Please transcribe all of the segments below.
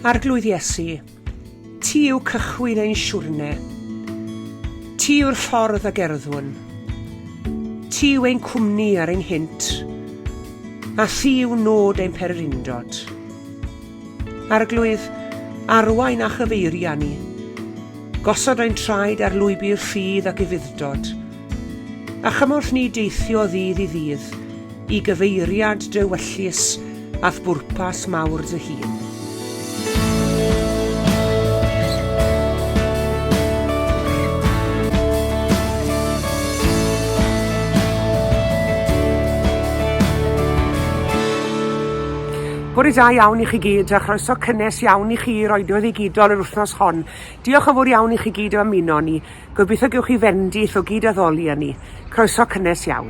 Arglwydd Iesu, ti yw cychwyn ein siwrne, ti yw'r ffordd a gerddwn, ti yw ein cwmni ar ein hynt, a thi yw nod ein pererindod. Arglwydd, arwain a chyfeiria ni, gosod ein traed ar lwybr ffydd ac ufuddod, a chymorth ni deithio ddydd i ddydd, i gyfeiriad dy wyllus ath bwrpas mawr dy hun. Bore da iawn i chi gyd a chroeso cynnes iawn i chi roedio ddigidol yr wythnos hon. Diolch yn fawr iawn i chi gyd o ymuno ni. Gobeithio gewch chi fendith o gyd addoli ni. Croeso cynnes iawn.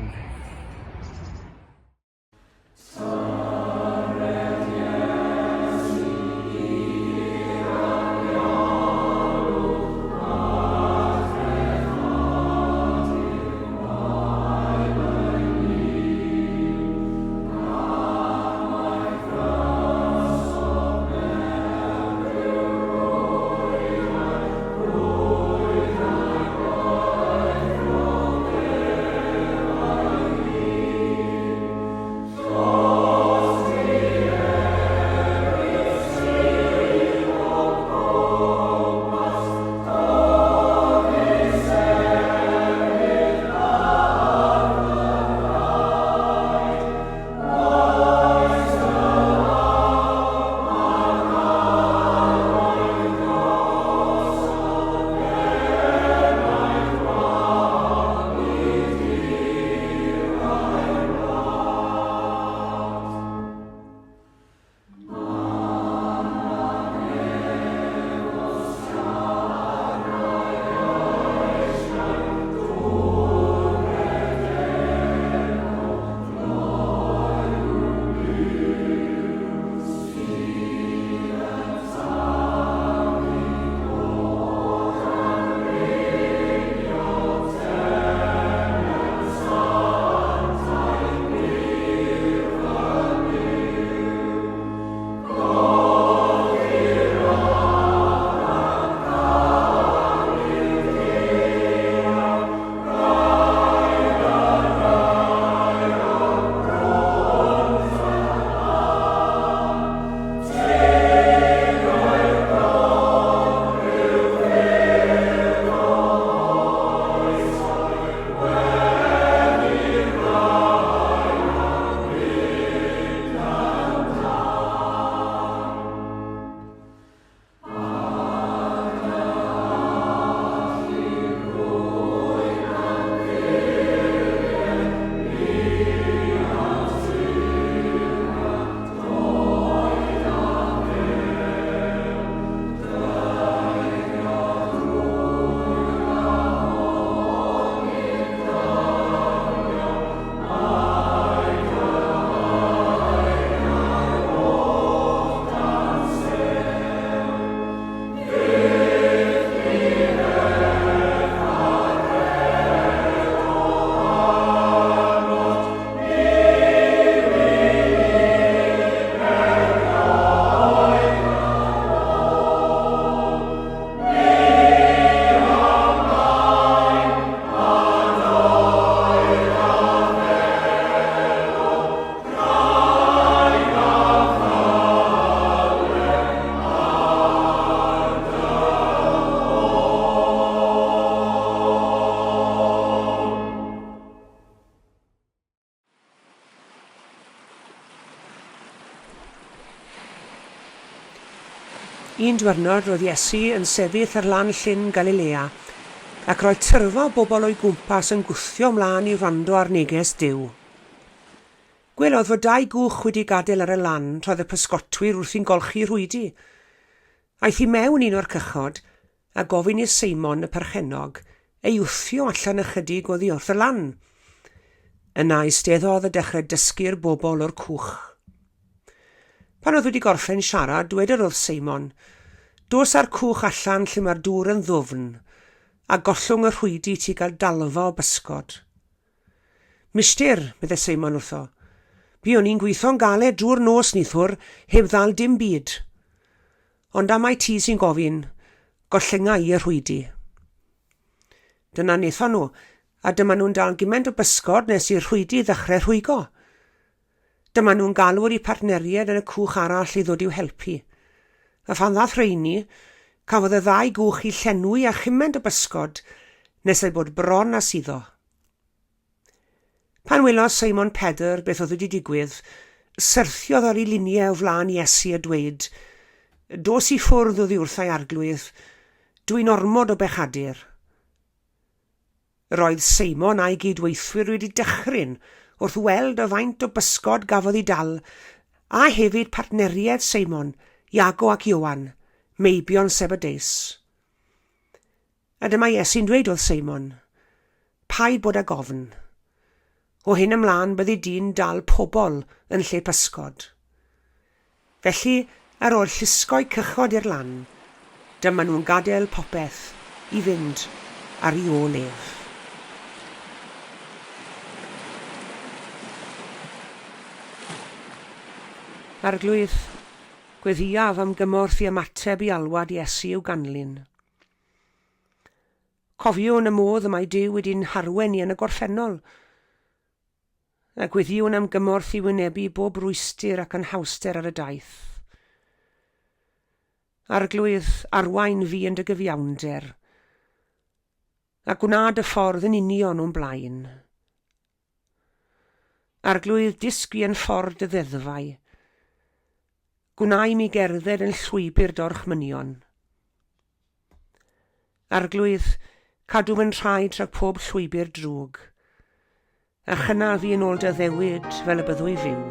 Un diwrnod roedd Iesu yn sefyll ar lan llyn Galilea ac roedd tyrfa o bobl o'i gwmpas yn gwthio ymlaen i wrando ar neges Duw. Gwelodd fod 2 gwch wedi gadael ar y lan roedd y pysgotwyr wrthi'n golchi rwydi. Aeth i mewn un o'r cychod a gofyn i Seimon y perchennog ei wthio allan ychydig oddi wrth y lan. Yna eisteddodd a dechrau dysgu'r bobl o'r cwch. Pan oedd wedi gorffen siarad, dwedodd Seimon, dos ar cwch allan lle mae'r dŵr yn ddwfn, a gollwng y rhwydi ti gael dalfa o bysgod. Mistyr, medde Seimon wrtho, bu o'n i'n gweithio'n galed drwy'r nos nithwr heb ddal dim byd. ond am ai ti sy'n gofyn, gollynga i y rhwydi. Dyna wnaethon nhw, a dyma nhw'n dal gymaint o bysgod nes i'r rhwydi ddechrau rhwygo. Dyma nhw'n galw'r eu partneriaid yn y cwch arall i ddod i'w helpu. A phan ddath rheini, cafodd y ddau gwch i llenwi a chymaint o bysgod nes ei bod bron a suddo. Pan welodd Simon Pedr beth oedd wedi digwydd, syrthiodd ar ei luniau o flaen Iesu a dweud, dos i ffwrdd oddi wrth ei arglwydd, dwi'n ormod o bechadur. Roedd Simon a'i gydweithwyr wedi dychryn wrth weld y faint o bysgod gafodd ei dal, a hefyd partneriaid Simon, Iago ac Ioan, meibion Sebedeus. A dyma Iesu'n dweud wrth Simon, paid bod â gofn. O hyn ymlaen byddi di'n dal pobl yn lle pysgod. Felly, ar ôl llusgoi cychod i'r lan, dyma nhw'n gadael popeth i fynd ar ei ôl ef. Arglwydd, gweddiaf am gymorth i ymateb i alwad Iesu i'w ganlyn. Cofiwn y modd y mae Duw wedi'n harwen ni yn y gorffennol, a gweddiwn am gymorth i wynebu bob rwystyr ac anhawster ar y daith. Arglwydd, arwain fi yn dy gyfiawnder, a gwnaed y ffordd yn union o'n blaen. Arglwydd, disgwi yn ffordd dy ddeddfau, gwnai mi gerdded yn llwybr dorchmynion. Arglwydd, cadw yn rhaid rhag pob llwybr drwg, a chynnal fi yn ôl dy ddewid fel y byddwy fyw.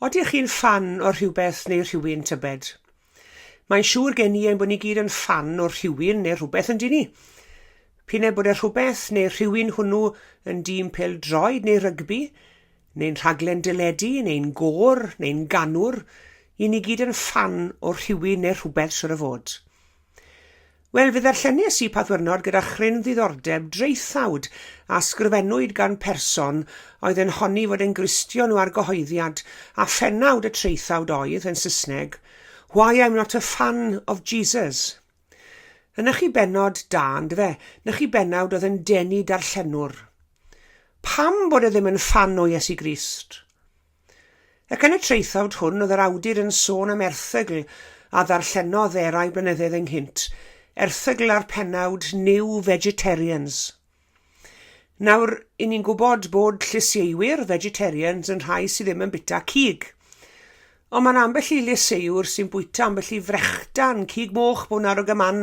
Odych chi'n ffan o rhywbeth neu rhywun tybed? Mae'n siŵr gen i ein bod ni gyd yn ffan o rhywun neu rhywbeth yn dyn ni. P'une bod y rhywbeth neu rhywun hwnnw yn dîm pêl-droed neu rygbi, neu'n rhaglen dyledu, neu'n gôr, neu'n ganwr, i ni gyd yn ffan o rhywun neu rhywbeth siwr o fod. Wel, fe ddarllenis i paddwyrnod gyda chryn ddiddordeb dreithawd a sgrifennwyd gan person oedd yn honni fod yn Gristion o argyhoeddiad a phennawd y treithawd oedd yn Saesneg, Why I'm Not a Fan of Jesus. Yn chi benod da, ynddo fe? Yn chi benawd oedd yn denu darllenwr. Pam bod e ddim yn ffan o Iesu Grist? Ac yn y treithawd hwn, oedd yr awdur yn sôn am erthygl a ddarllenodd rai blynyddoedd ynghynt, erthygl ar pennawd New Vegetarians. Nawr, i ni'n gwybod bod llysieuwyr vegetarians yn rhai sydd ddim yn bita cig. Ond mae'n ambell i lyseuwr sy'n bwyta ambell i frechdan cig moch bod ar y gyman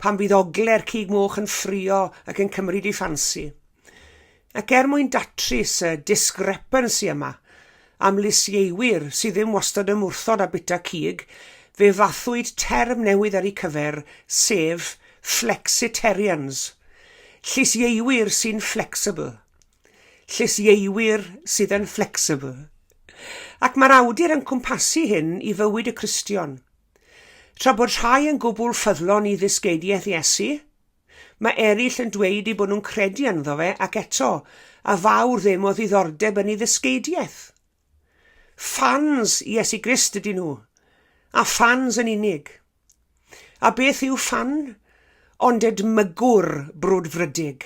pan bydd ogle'r cig moch yn ffrio ac yn cymryd i ffansi. Ac mwyn datrys y discrepancy yma am lyseuwyr sydd ddim wastad yn mwrthod a bita cig, fe fathwyd term newydd ar ei cyfer, sef flexitarians. Llysieuwyr sy'n flexible. Llysieuwyr sydd yn flexible. Ac mae'r awdur yn cwmpasu hyn i fywyd y Cristion. Tra bod rhai yn gwbl ffyddlon i ddysgeidiaeth Iesu, mae eraill yn dweud i bod nhw'n credu ynddo fe ac eto, a fawr ddim o ddiddordeb yn ei ddysgeidiaeth. Ffans Iesu Grist ydyn nhw, a ffans yn unig. A beth yw ffan? Ond edmygwr brwdfrydig.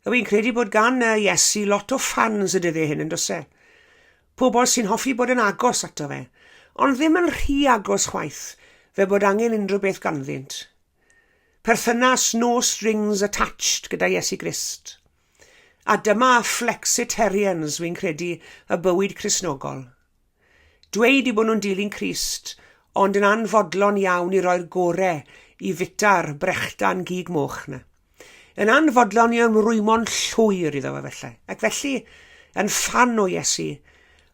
Wy'n credu bod gan Iesu lot o ffans y dyddiau hyn yn does e? Pobl sy'n hoffi bod yn agos ato fe, ond ddim yn rhy agos chwaith, fe bod angen unrhyw beth ganddynt. Perthynas no strings attached gyda Iesu Grist. A dyma flexitarians wy'n credu y bywyd Cristnogol. Dweud i bod nhw'n dilyn Crist, ond yn anfodlon iawn i roi'r gorau i fita'r brechdan gig moch na. Yn anfodlon i ymrwymo'n llwyr iddo fe felly, ac felly yn ffan o Iesu,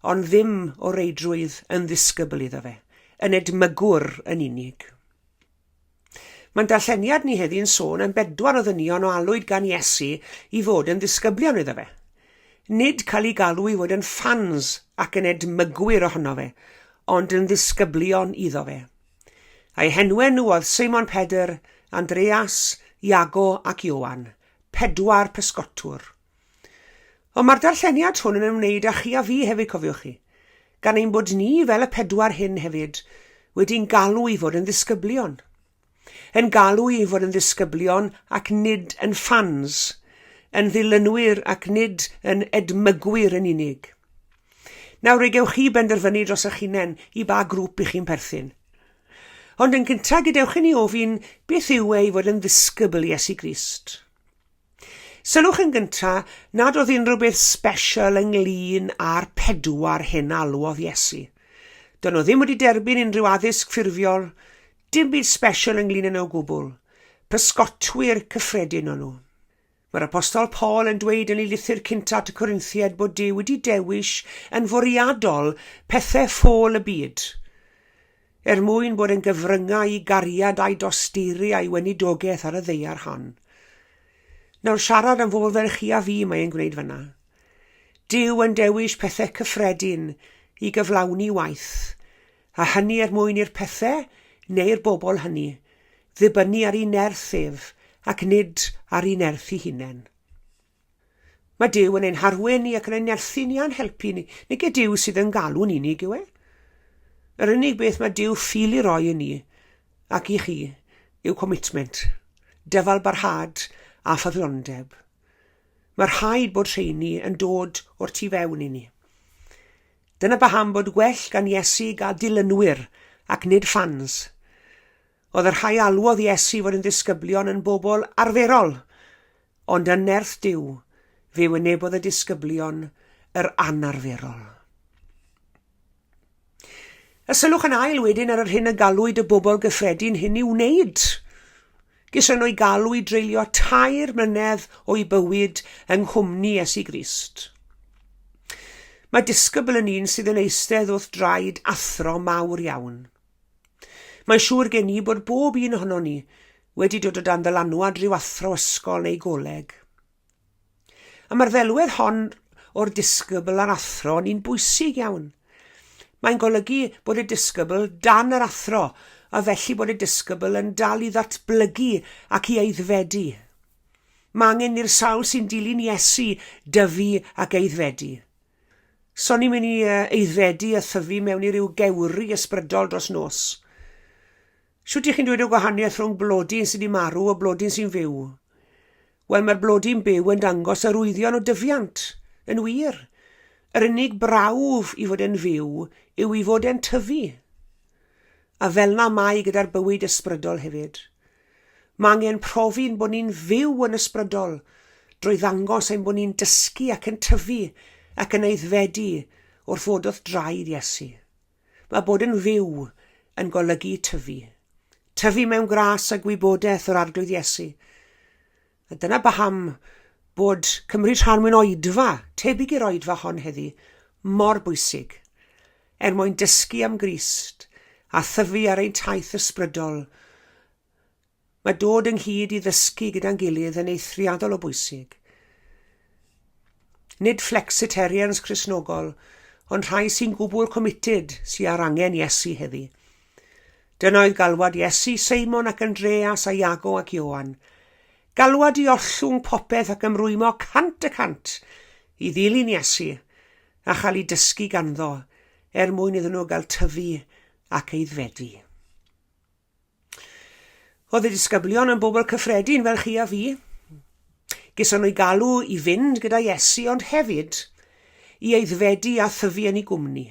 ond ddim o reidrwydd yn ddisgybl iddo fe, yn edmygwr yn unig. Mae'n darlleniad ni heddi'n sôn yn 4 o ddynion o alwyd gan Iesu i fod yn ddisgyblion iddo fe. Nid cael ei galw i fod yn ffans ac yn edmygwyr ohono fe, ond yn ddisgyblion iddo fe. A'i henwen nhw oedd Simon Pedr, Andreas, Iago ac Ioan, 4 pysgotwr. Ond mae'r darlleniad hwn yn ymwneud â chi a fi hefyd, cofiwch chi, gan ein bod ni fel y 4 hyn hefyd wedi'n galw i fod yn ddisgyblion. Yn galw i fod yn ddisgyblion ac nid yn ffans, yn ddilynwyr ac nid yn edmygwyr yn unig. Nawr, gewch chi benderfynu dros eich hunain i ba grŵp i chi'n perthyn. Ond yn gyntaf gadewch i ni ofyn beth yw ei fod yn ddisgybl Iesu Grist. Sylwch yn gyntaf nad oedd unrhyw beth special ynglyn â'r 4 hyn alwodd Iesu. Dyn nhw ddim wedi derbyn unrhyw addysg ffurfiol, dim byd special ynglyn yn o gwbl. Pysgotwyr cyffredin o'n nhw. Mae'r apostol Paul yn dweud yn ei lythyr cynta at y Corinthiaid bod Duw wedi dewis yn fwriadol pethau ffôl y byd, mwyn bod yn gyfryngau i gariad a'i dosturi a'i weinidogaeth ar y ddeiar hon. Nawr siarad am fod fel chi a fi mae'n gwneud fyna. Duw yn dewis pethau cyffredin i gyflawni waith, a hynny mwyn i'r pethau neu'r bobl hynny ddibynnu ar ei nerth ef ac nid ar ei nerth ei hunain. Mae Duw yn ein harwen ni ac yn ein nerthu ni a'n helpu ni, nid yw Duw sydd yn galw'n unig yw e. Yr unig beth mae Duw ffili roi i ni ac i chi yw commitment, dyfal barhad a ffyddlondeb. Mae'r rhaid bod rheini yn dod o'r tu fewn i ni. Dyna paham bod gwell gan Iesu gael dilynwyr ac nid ffans. Oedd yr rhai alwodd Iesu fod yn ddisgyblion yn bobl arferol, ond yn nerth Duw, fe wynebodd y disgyblion yr anarferol. Ysylwch yn ail wedyn ar yr hyn y galwyd y bobl gyffredin hyn i'w wneud. Gysyn nhw'i galw i dreulio 2 mlynedd o'i bywyd yng nghwmni Iesu Grist. Mae disgybl yn un sydd yn eistedd wrth draed athro mawr iawn. Mae'n siŵr gen i bod bob un ohono ni wedi dod o dan ddylanwad rhyw athro ysgol neu goleg. A mae'r ddelwedd hon o'r disgybl a'r athro yn un bwysig iawn. Mae'n golygu bod y disgybl dan yr athro, a felly bod y disgybl yn dal i ddatblygu ac i aeddfedu. Mae angen i'r sawl sy'n dilyn Iesu dyfu ac aeddfedu. So ni'n mynd i aeddfedu a thyfu mewn i ryw gewri ysbrydol dros nos. Shwt i chi'n dweud o gwahaniaeth rhwng blodyn sy'n di marw a blodyn sy'n fyw? Wel, mae'r blodi'n byw yn dangos arwyddion o dyfiant, yn wir. Yr unig brawf i fod yn fyw yw i fod yn tyfu. A fel na mai gyda'r bywyd ysbrydol hefyd. Mae angen profi'n bod ni'n fyw yn ysbrydol, drwy ddangos ein bod ni'n dysgu ac yn tyfu ac yn aeddfedu wrth fod wrth draed Iesu. Mae bod yn fyw yn golygu tyfu. Tyfu mewn gras a gwybodaeth o'r arglwydd Iesu. A dyna paham bod cymryd rhan mewn oedfa, tebyg i'r oedfa hon heddi, mor bwysig, mwyn dysgu am Grist a thyfu ar ein taith ysbrydol. Mae dod ynghyd i ddysgu gyda'n gilydd yn eithriadol o bwysig. Nid flexitarians Cristnogol, ond rhai sy'n gwbl committed sy'n ar angen Iesu heddi. Dyna oedd galwad Iesu, Seimon ac Andreas a Iago ac Ioan. Galwad i ollwng popeth ac ymrwymo cant y cant i ddilyn Iesu a chael ei dysgu ganddo mwyn iddyn nhw gael tyfu ac aeddfedu. Oedd y disgyblion yn bobl cyffredin fel chi a fi. Gyson nhw galw i fynd gyda Iesu, ond hefyd i aeddfedu a thyfu yn ei gwmni.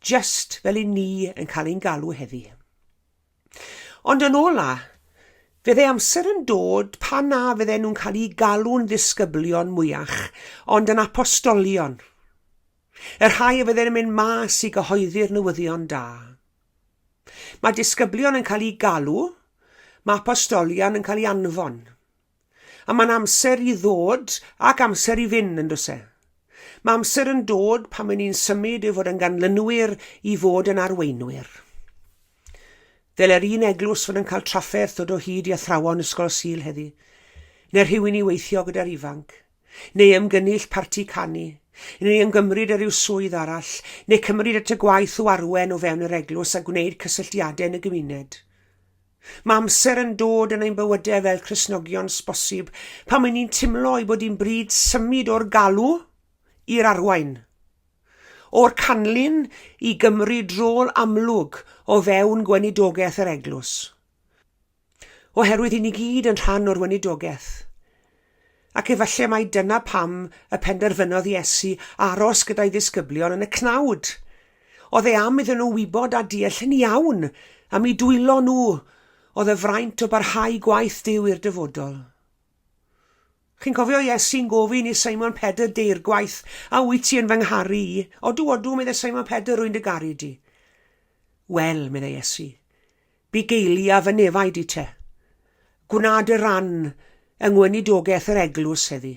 Just fel i ni yn cael ein galw heddi. Ond yn ola, fydde amser yn dod pan na fydde nhw'n cael ei galw'n ddisgyblion mwyach, ond yn apostolion. Yr rhai y fydde'n mynd mas i gyhoeddi'r newyddion da. Mae disgyblion yn cael ei galw, mae apostolion yn cael ei anfon. A mae'n amser i ddod ac amser i fynd yn dwse. Mae amser yn dod pan mae'n ni'n symud i fod yn ganlynwyr i fod yn arweinwyr. Ddyle'r un eglwys fod yn cael trafferth dod o hyd i athrawon ysgol Sul heddi, neu rhywun i weithio gyda'r ifanc, neu ymgynnull parti canu, neu ymgymryd ar ryw swydd arall, neu cymryd at y gwaith o arwen o fewn yr eglwys a gwneud cysylltiadau yn y gymuned. Mae amser yn dod yn ein bywydau fel Cristnogion sbosib pan mae'n ni'n timlo i bod i'n bryd symud o'r galw i'r arwain. O'r canlyn i gymryd rôl amlwg o fewn gweinidogaeth yr eglwys. Oherwydd i ni gyd yn rhan o'r weinidogaeth. Ac efallai mai dyna pam y penderfynodd Iesu aros gyda'i ddisgyblion yn y cnawd. Oedd am iddyn nhw wybod a deall yn iawn am eu dwylo nhw oedd y fraint o barhau gwaith Duw i'r dyfodol. Chi'n cofio Iesu'n gofyn i Simon Pedr deirgwaith, a wyt ti yn fy ngharu i? Odw, meddai Simon Pedr rwy'n dy garu di. Wel, meddai Iesu, bu geili a fy nefaid i te. Gwnaed y ran yng ngweinidogaeth yr eglwys heddi.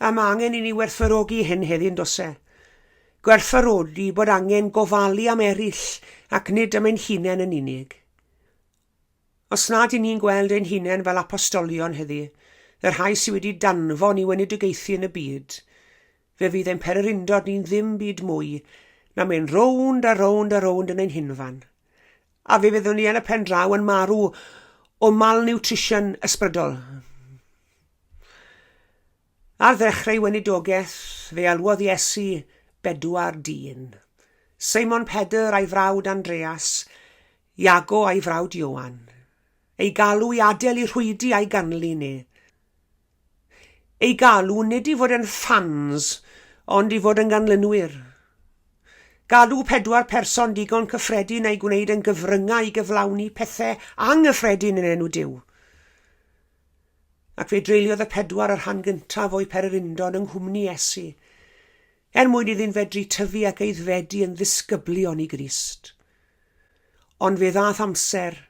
A mae angen i ni werthfawrogi hyn heddi'n dose. Gwerthfawrogi bod angen gofalu am eraill ac nid am ein hunain yn unig. Os nad i ni'n gweld ein hunain fel apostolion heddi, yr rhai sydd wedi danfon i weinidogaethu yn y byd, fe fydd ein pererindod ni'n ddim byd mwy na mynd rownd a rownd a rownd yn ein hunfan. A fe fyddwn ni yn y pen draw yn marw o malnutrition ysbrydol. Ar ddechrau weinidogaeth, fe alwodd Iesu 4 dyn. Simon Pedr a'i frawd Andreas, Iago a'i frawd Ioan. Ei galw i adael i rhwydi a'i ganlyn ni. Ei galw nid i fod yn ffans, ond i fod yn ganlynwyr. Galw 4 person digon cyffredin a'i gwneud yn gyfryngau i gyflawni pethau anghyffredin yn enw Duw. Ac fe dreuliodd y 4 ar rhan gyntaf o'i pererindod yng nghwmni Iesu, mwyn iddy'n fedru tyfu ac aeddfedu yn ddisgyblion i Grist. Ond fe ddaeth amser,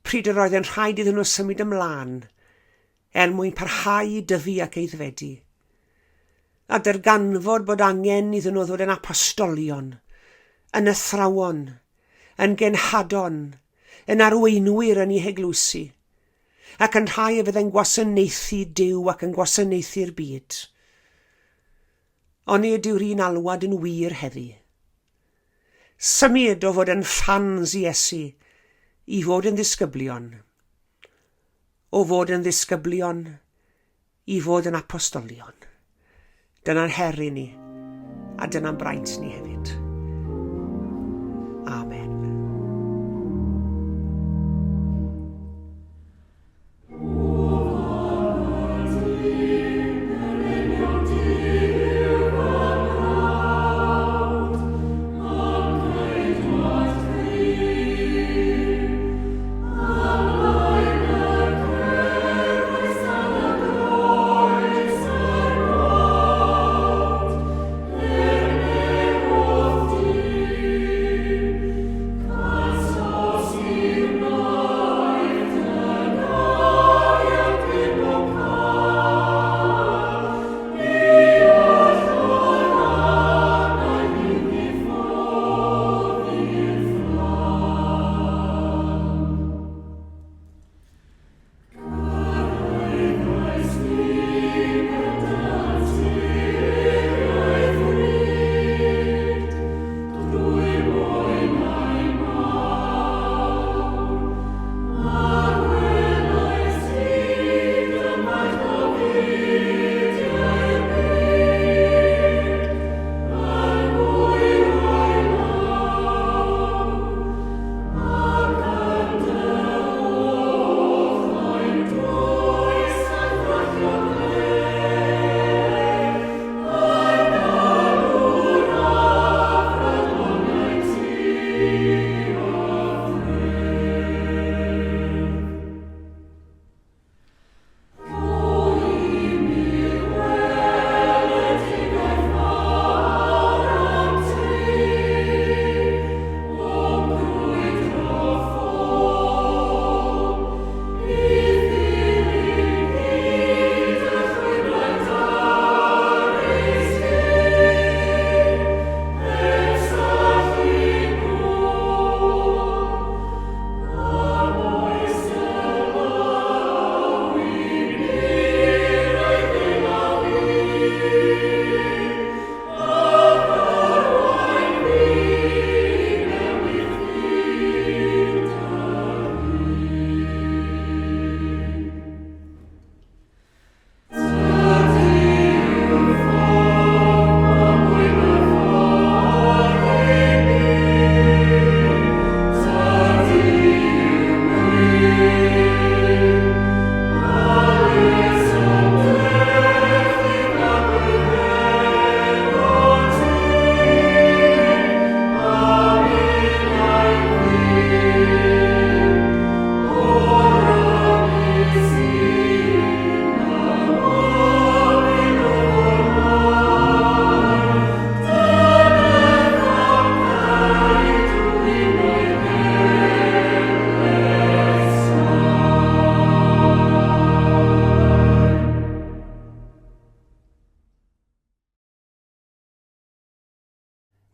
pryd yr oedd yn rhaid iddyn nhw symud ymlaen, mwyn parhau dyfu ac aeddfedu. A darganfod bod angen iddyn nhw ddod yn apostolion, yn athrawon, yn genhadon, yn arweinwyr yn ei heglwysu, ac yn rhai y fydde'n gwasanaethu Duw ac yn gwasanaethu'r byd. Ond nid yw'r un alwad yn wir heddi. Symud o fod yn ffans i Iesu i fod yn ddisgyblion, o fod yn ddisgyblion i fod yn apostolion. Dyna'n heri ni, a dyna'n braint ni hefyd. Amen.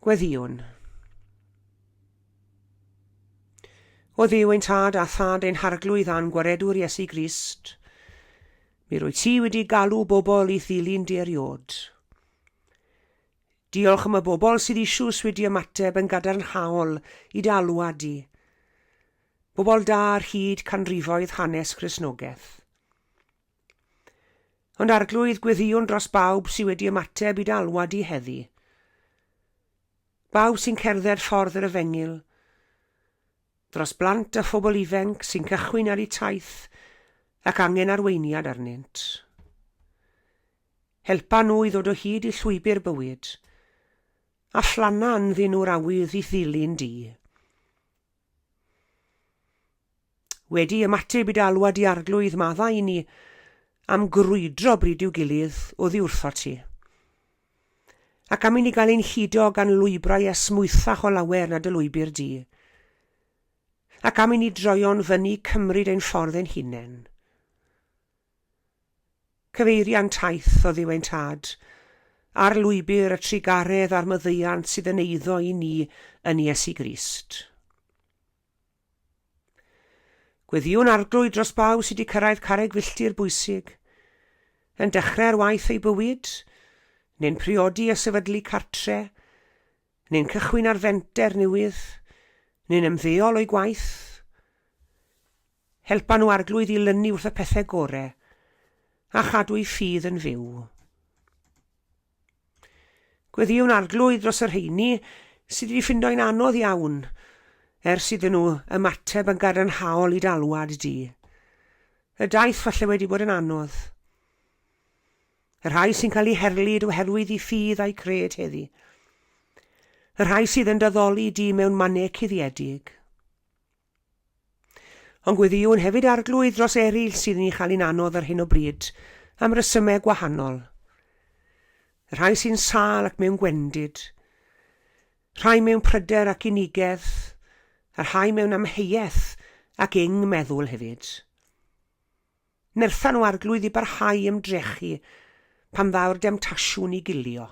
Gweddiwn. O Dduw ein tad a thad ein harglwydd a'n gwaredwr Iesu Grist, mi rwy ti wedi galw bobl i ddilyn di eriod. Diolch am y bobl sydd isiws wedi ymateb yn gadarnhaol i dalwad di. Bobl da ar hyd canrifoedd hanes Cristnogaeth. Ond arglwydd gweddiwn dros bawb sydd wedi ymateb i dalwad di heddi. Bawb sy'n cerdded ffordd yr efengil, dros blant a phobl ifanc sy'n cychwyn ar eu taith ac angen arweiniad arnynt. Helpa nhw i ddod o hyd i llwybr bywyd, a phlanna ynddyn nhw'r awydd i ddilyn di. Wedi ymateb i dalwad i arglwydd madda i ni am grwydro bryd i'w gilydd o ddiwrtho ti. Ac am i ni gael ein hudo gan lwybrau esmwythach o lawer nad y lwybr di. Ac am i ni droion fyny cymryd ein ffordd ein hunain. Cyfeirian taith o Dduw ein tad, ar lwybr y trigaredd a'r myddeiant sydd yn eiddo i ni yn Iesu Grist. Gweddiwn arglwydd dros bawb sydd wedi cyrraedd carreg filltir bwysig, yn dechrau'r waith ei bywyd, neu'n priodi y sefydlu cartre, neu'n cychwyn ar fenter newydd, neu'n ymddeol o'i gwaith. Helpa nhw arglwydd i lynu wrth y pethau gorau, a chadw ei ffydd yn fyw. Gweddiwn arglwydd dros yr rheini sydd wedi ffindo'n anodd iawn, ers iddyn nhw ymateb yn gadarnhaol i dalwad di. Y daith falle wedi bod yn anodd. Y rhai sy'n cael ei herlyd oherwydd ei ffydd a'i cred heddi. Y rhai sydd yn dyddoli di mewn mannau cuddiedig. Ond gweddiwn hefyd arglwydd dros eraill sydd yn ei chael ein anodd ar hyn o bryd, am resymau gwahanol. Y rhai sy'n sâl ac mewn gwendid. Rhai mewn pryder ac unigedd, a rhai mewn amheuaeth ac meddwl hefyd. Nerthan nhw arglwydd i barhau ymdrechu pan ddaw'r demtasiwn i gilio.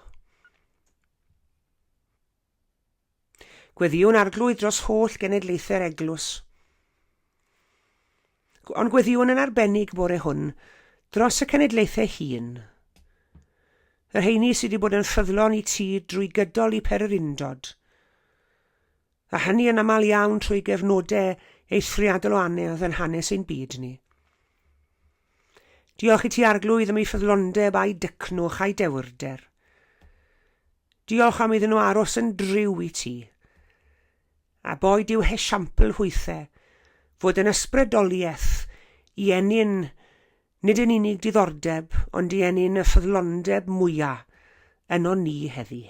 Gweddiwn arglwydd dros holl genedlaethau'r eglwys. Ond gweddiwn yn arbennig bore hwn dros y cenedlaethau hun. Yr rheini sydd wedi bod yn ffyddlon i ti drwy gydol i pererindod. A hynny yn aml iawn trwy gefnodau eithriadol o anodd yn hanes ein byd ni. Diolch i ti arglwydd am ei ffyddlondeb a'i dycnwch a'i dewrder. Diolch am iddyn nhw aros yn driw i ti. A boed yw hesiampl hwythau, fod yn ysbrydoliaeth i enyn nid yn unig diddordeb, ond i enyn y ffyddlondeb mwyaf yno ni heddi.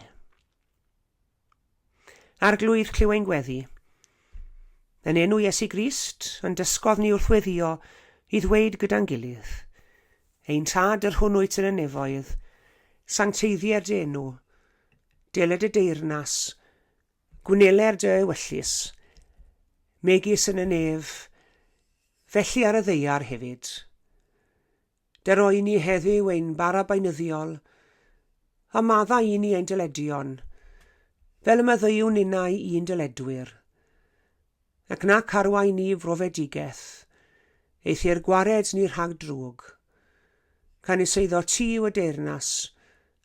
Arglwydd clyw ein gweddi. Yn enw Iesu Grist, yn dysgodd ni wrth weddio i ddweud gyda'n gilydd. Ein tad yr hwn wyt yn y nefoedd, sancteiddiad dy enw, deled y deyrnas, gwneler dy ewyllus, megis yn y nef, felly ar y ddeiar hefyd. Deroi ni heddiw ein bara bainyddiol, a madda i ni ein dyledion, fel y meddyiwn innau i'n dyledwyr, ac na carwai ni frofedigaeth, eithi'r gwared ni rhag drwg, can i seiddo ti yw y deyrnas,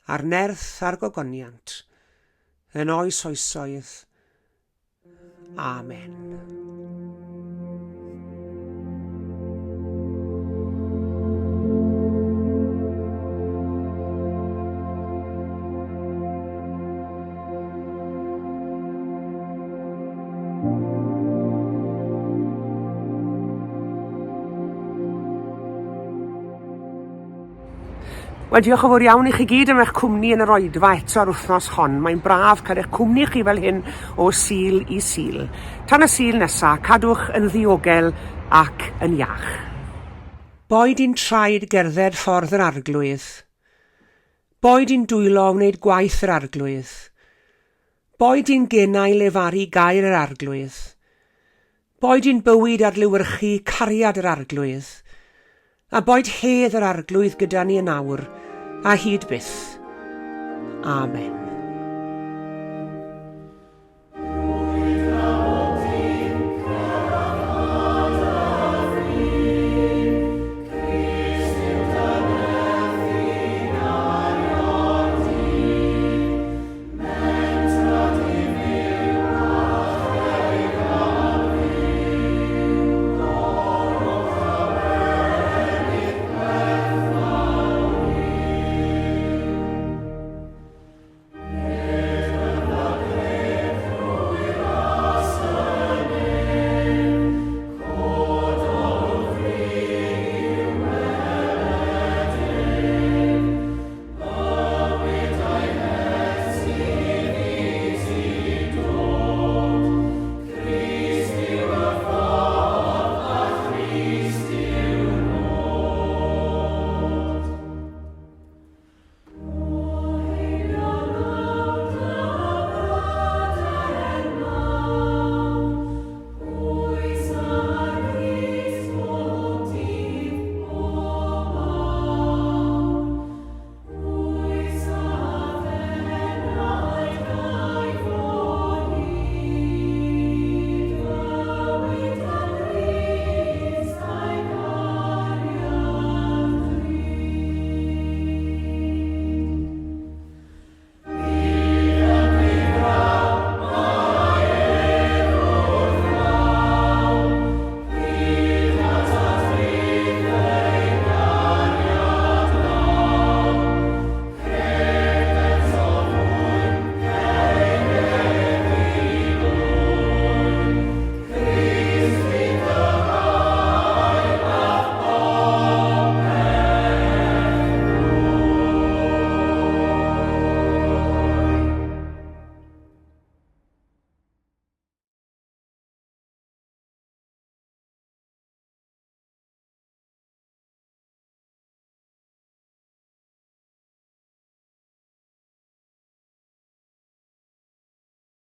a'r nerth a'r gogoniant, yn oes oesoedd. Amen. Wel, diolch yn fawr iawn i chi gyd am eich cwmni yn yr oedfa eto ar wythnos hon. Mae'n braf cael eich cwmni chi fel hyn o sul i sul. Tan y sul nesaf, cadwch yn ddiogel ac yn iach. Boed i'n traed gerdded ffordd yr arglwydd. Boed i'n dwylo wneud gwaith yr arglwydd. Boed i'n genau lefaru gair yr arglwydd. Boed i'n bywyd ar lywyrchu cariad yr arglwydd. A boed hedd yr arglwydd gyda ni yn awr, a hyd byth. Amen.